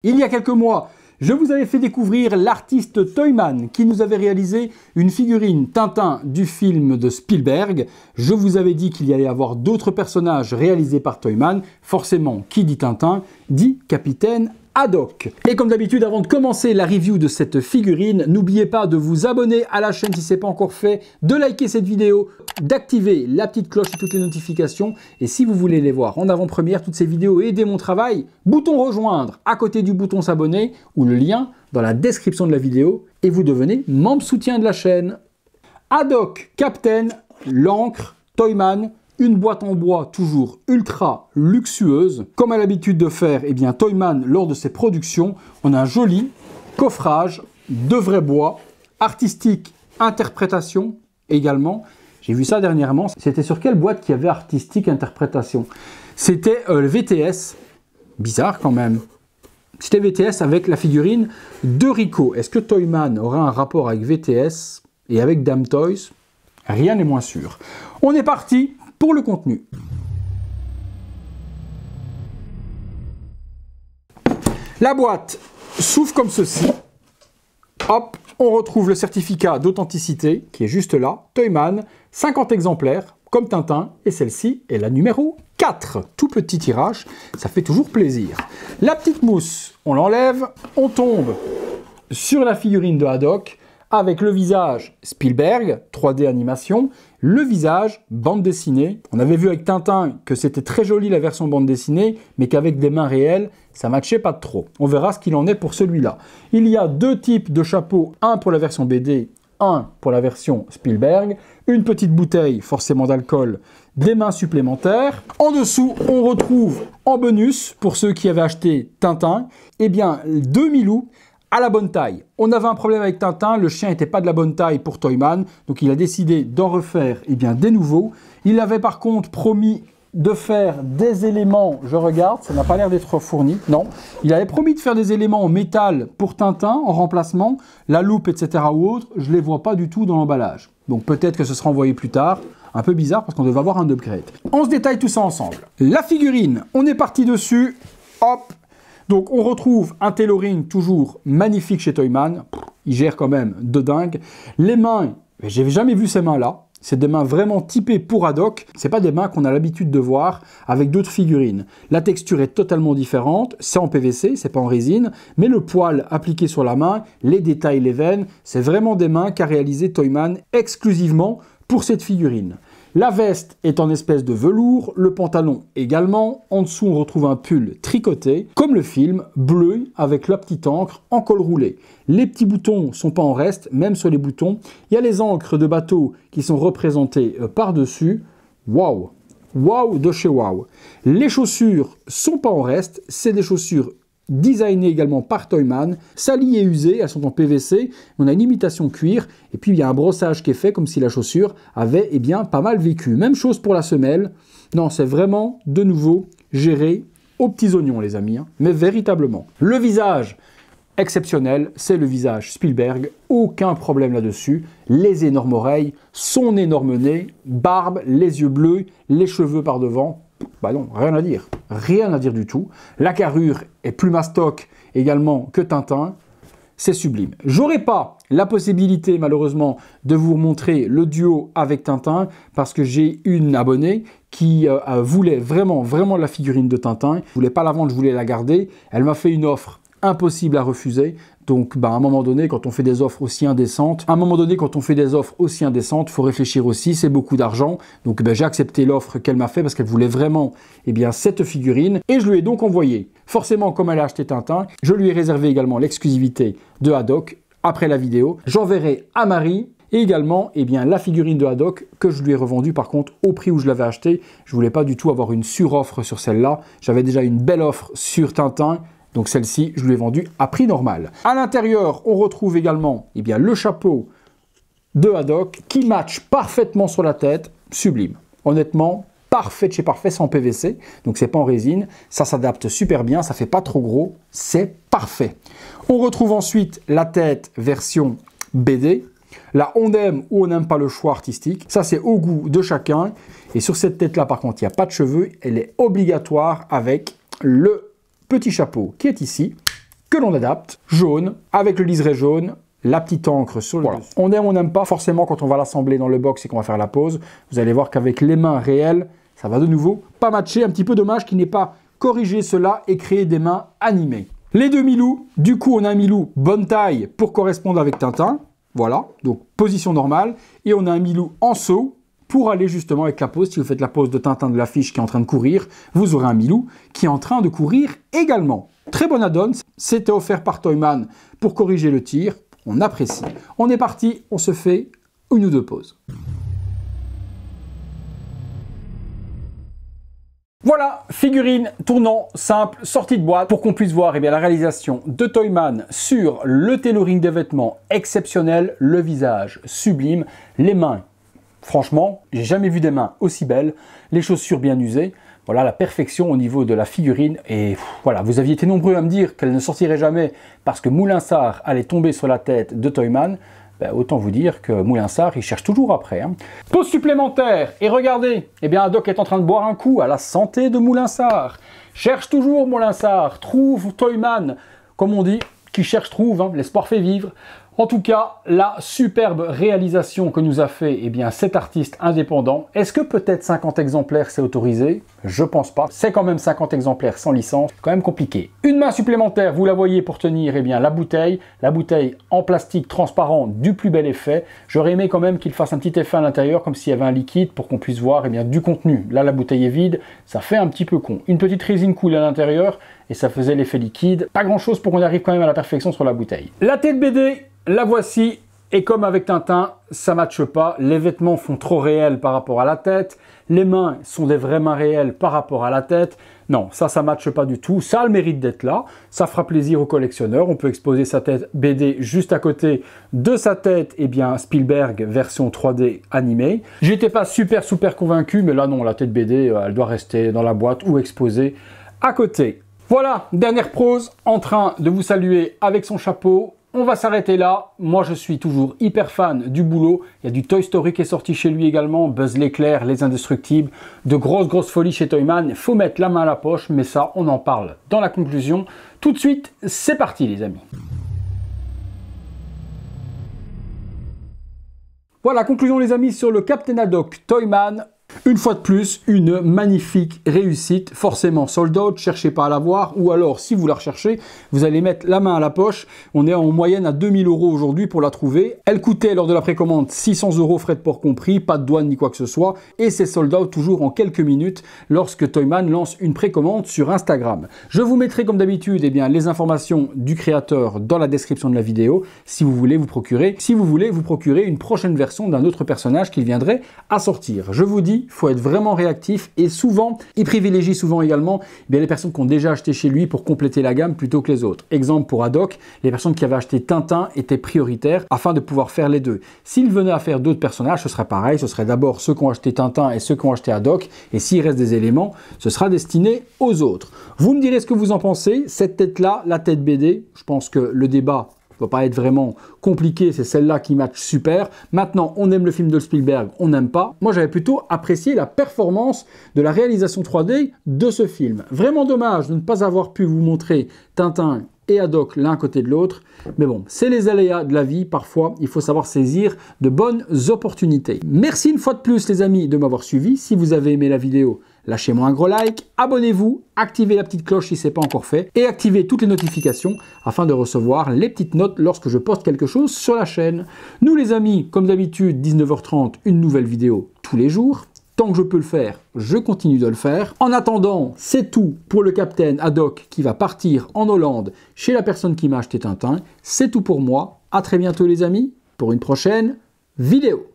Il y a quelques mois, je vous avais fait découvrir l'artiste Toyman qui nous avait réalisé une figurine Tintin du film de Spielberg. Je vous avais dit qu'il y allait avoir d'autres personnages réalisés par Toyman. Forcément, qui dit Tintin, dit Capitaine Haddock. Et comme d'habitude, avant de commencer la review de cette figurine, n'oubliez pas de vous abonner à la chaîne si ce n'est pas encore fait, de liker cette vidéo, d'activer la petite cloche et toutes les notifications. Et si vous voulez les voir en avant-première, toutes ces vidéos et aider mon travail, bouton rejoindre à côté du bouton s'abonner ou le lien dans la description de la vidéo et vous devenez membre soutien de la chaîne. Haddock, Captain, l'encre, Toyman. Une boîte en bois toujours ultra luxueuse. Comme à l'habitude de faire, eh bien, Toyman, lors de ses productions, on a un joli coffrage de vrai bois, artistique, interprétation également. J'ai vu ça dernièrement. C'était sur quelle boîte qu'il y avait artistique, interprétation? C'était le VTS. Bizarre quand même. C'était VTS avec la figurine de Rico. Est-ce que Toyman aura un rapport avec VTS et avec Dame Toys? Rien n'est moins sûr. On est parti pour le contenu. La boîte s'ouvre comme ceci. Hop, on retrouve le certificat d'authenticité qui est juste là. Toyman, 50 exemplaires, comme Tintin. Et celle-ci est la numéro 4. Tout petit tirage, ça fait toujours plaisir. La petite mousse, on l'enlève. On tombe sur la figurine de Haddock avec le visage Spielberg, 3D animation, le visage bande dessinée. On avait vu avec Tintin que c'était très joli la version bande dessinée, mais qu'avec des mains réelles, ça matchait pas trop. On verra ce qu'il en est pour celui-là. Il y a deux types de chapeaux, un pour la version BD, un pour la version Spielberg, une petite bouteille forcément d'alcool, des mains supplémentaires. En dessous, on retrouve en bonus, pour ceux qui avaient acheté Tintin, eh bien, deux Milou à la bonne taille. On avait un problème avec Tintin, le chien n'était pas de la bonne taille pour Toyman, donc il a décidé d'en refaire des nouveaux. Il avait par contre promis de faire des éléments, je regarde, ça n'a pas l'air d'être fourni, non. Il avait promis de faire des éléments en métal pour Tintin, en remplacement, la loupe, etc. ou autre, je ne les vois pas du tout dans l'emballage. Donc peut-être que ce sera envoyé plus tard, un peu bizarre parce qu'on devait avoir un upgrade. On se détaille tout ça ensemble. La figurine, on est parti dessus, hop. Donc on retrouve un tailoring toujours magnifique chez Toyman, il gère quand même de dingue. Les mains, j'ai jamais vu ces mains-là, c'est des mains vraiment typées pour Haddock, c'est pas des mains qu'on a l'habitude de voir avec d'autres figurines. La texture est totalement différente, c'est en PVC, c'est pas en résine, mais le poil appliqué sur la main, les détails, les veines, c'est vraiment des mains qu'a réalisé Toyman exclusivement pour cette figurine. La veste est en espèce de velours, le pantalon également. En dessous, on retrouve un pull tricoté, comme le film, bleu avec la petite encre en col roulé. Les petits boutons sont pas en reste, même sur les boutons. Il y a les encres de bateau qui sont représentées par-dessus. Waouh! Waouh de chez Waouh! Les chaussures sont pas en reste, c'est des chaussures designées également par Toyman, salies et usées, elles sont en PVC, on a une imitation cuir, et puis il y a un brossage qui est fait comme si la chaussure avait pas mal vécu. Même chose pour la semelle, non c'est vraiment de nouveau géré aux petits oignons les amis, mais véritablement. Le visage exceptionnel, c'est le visage Spielberg, aucun problème là-dessus, les énormes oreilles, son énorme nez, barbe, les yeux bleus, les cheveux par devant. Bah non, rien à dire du tout. La carrure est plus mastoc également que Tintin, c'est sublime. J'aurais pas la possibilité malheureusement de vous montrer le duo avec Tintin parce que j'ai une abonnée qui voulait vraiment la figurine de Tintin. Je voulais pas la vendre, je voulais la garder. Elle m'a fait une offre impossible à refuser. Donc, à un moment donné, quand on fait des offres aussi indécentes, faut réfléchir aussi, c'est beaucoup d'argent. Donc, j'ai accepté l'offre qu'elle m'a fait parce qu'elle voulait vraiment, cette figurine. Et je lui ai donc envoyé. Forcément, comme elle a acheté Tintin, je lui ai réservé également l'exclusivité de Haddock. Après la vidéo, j'enverrai à Marie et également, la figurine de Haddock que je lui ai revendue par contre au prix où je l'avais acheté. Je voulais pas du tout avoir une suroffre sur celle-là. J'avais déjà une belle offre sur Tintin. Donc celle-ci, je lui ai vendue à prix normal. À l'intérieur, on retrouve également le chapeau de Haddock qui match parfaitement sur la tête. Sublime. Honnêtement, parfait de chez parfait, c'est en PVC. Donc c'est pas en résine. Ça s'adapte super bien, ça fait pas trop gros. C'est parfait. On retrouve ensuite la tête version BD. Là, on aime ou on n'aime pas le choix artistique. Ça, c'est au goût de chacun. Et sur cette tête-là, par contre, il n'y a pas de cheveux. Elle est obligatoire avec le petit chapeau qui est ici. que l'on adapte, jaune, avec le liseré jaune, la petite encre sur le dessus. On aime, on n'aime pas forcément quand on va l'assembler dans le box et qu'on va faire la pose. Vous allez voir qu'avec les mains réelles, ça va de nouveau pas matcher. Un petit peu dommage qu'il n'ait pas corrigé cela et créé des mains animées. Les deux Milou, du coup on a un Milou bonne taille pour correspondre avec Tintin. Voilà, donc position normale. Et on a un Milou en saut pour aller justement avec la pose. Si vous faites la pose de Tintin de l'affiche qui est en train de courir, vous aurez un Milou qui est en train de courir également. Très bon add-on, c'était offert par Toyman pour corriger le tir. On apprécie. On est parti, on se fait une ou deux pauses. Voilà, figurine tournant simple, sortie de boîte, pour qu'on puisse voir la réalisation de Toyman sur le tailoring des vêtements exceptionnel, le visage sublime, les mains. Franchement, j'ai jamais vu des mains aussi belles, les chaussures bien usées. Voilà la perfection au niveau de la figurine. Et voilà, vous aviez été nombreux à me dire qu'elle ne sortirait jamais parce que Moulinsart allait tomber sur la tête de Toyman. Ben, autant vous dire que Moulinsart, il cherche toujours après. Hein. Pause supplémentaire. Et regardez, Haddock est en train de boire un coup à la santé de Moulinsart. Cherche toujours Moulinsart, trouve Toyman, comme on dit, qui cherche trouve, hein, l'espoir fait vivre. En tout cas, la superbe réalisation que nous a fait cet artiste indépendant. Est-ce que peut-être 50 exemplaires c'est autorisé? Je pense pas. C'est quand même 50 exemplaires sans licence. Quand même compliqué. Une main supplémentaire, vous la voyez pour tenir la bouteille. La bouteille en plastique transparent du plus bel effet. J'aurais aimé quand même qu'il fasse un petit effet à l'intérieur comme s'il y avait un liquide pour qu'on puisse voir du contenu. Là, la bouteille est vide. Ça fait un petit peu con. Une petite résine coule à l'intérieur et ça faisait l'effet liquide. Pas grand chose pour qu'on arrive quand même à la perfection sur la bouteille. La tête BD. La voici, et comme avec Tintin, ça ne matche pas. Les vêtements font trop réels par rapport à la tête. Les mains sont des vraies mains réelles par rapport à la tête. Non, ça ne matche pas du tout. Ça a le mérite d'être là. Ça fera plaisir aux collectionneurs. On peut exposer sa tête BD juste à côté de sa tête, Spielberg version 3D animée. J'étais pas super convaincu, mais là non, la tête BD, elle doit rester dans la boîte ou exposée à côté. Voilà, dernière prose, en train de vous saluer avec son chapeau. On va s'arrêter là. Moi, je suis toujours hyper fan du boulot. Il y a du Toy Story qui est sorti chez lui également. Buzz l'éclair, Les Indestructibles. De grosses folies chez Toyman. Il faut mettre la main à la poche, mais ça, on en parle dans la conclusion. Tout de suite, c'est parti les amis. Voilà, conclusion les amis sur le Captain Haddock Toyman. Une fois de plus, une magnifique réussite, forcément sold out, cherchez pas à la voir, ou alors si vous la recherchez, vous allez mettre la main à la poche. On est en moyenne à 2000 € aujourd'hui pour la trouver. Elle coûtait lors de la précommande 600 €, frais de port compris, pas de douane ni quoi que ce soit, et c'est sold out toujours en quelques minutes lorsque Toyman lance une précommande sur Instagram. Je vous mettrai comme d'habitude les informations du créateur dans la description de la vidéo, si vous voulez vous procurer. Si vous voulez vous procurer une prochaine version d'un autre personnage qu'il viendrait à sortir. Je vous dis, il faut être vraiment réactif et souvent, il privilégie souvent également les personnes qui ont déjà acheté chez lui pour compléter la gamme plutôt que les autres. Exemple pour Haddock, les personnes qui avaient acheté Tintin étaient prioritaires afin de pouvoir faire les deux. S'il venait à faire d'autres personnages, ce serait pareil, ce serait d'abord ceux qui ont acheté Tintin et ceux qui ont acheté Haddock, et s'il reste des éléments, ce sera destiné aux autres. Vous me direz ce que vous en pensez, cette tête-là, la tête BD, je pense que le débat ne va pas être vraiment compliqué, c'est celle-là qui match super. Maintenant, on aime le film de Spielberg, on n'aime pas. Moi, j'avais plutôt apprécié la performance de la réalisation 3D de ce film. Vraiment dommage de ne pas avoir pu vous montrer Tintin et Haddock l'un côté de l'autre. Mais bon, c'est les aléas de la vie. Parfois, il faut savoir saisir de bonnes opportunités. Merci une fois de plus, les amis, de m'avoir suivi. Si vous avez aimé la vidéo, lâchez-moi un gros like, abonnez-vous, activez la petite cloche si ce n'est pas encore fait et activez toutes les notifications afin de recevoir les petites notes lorsque je poste quelque chose sur la chaîne. Nous les amis, comme d'habitude, 19h30, une nouvelle vidéo tous les jours. Tant que je peux le faire, je continue de le faire. En attendant, c'est tout pour le Captain Haddock qui va partir en Hollande chez la personne qui m'a acheté Tintin. C'est tout pour moi. À très bientôt les amis pour une prochaine vidéo.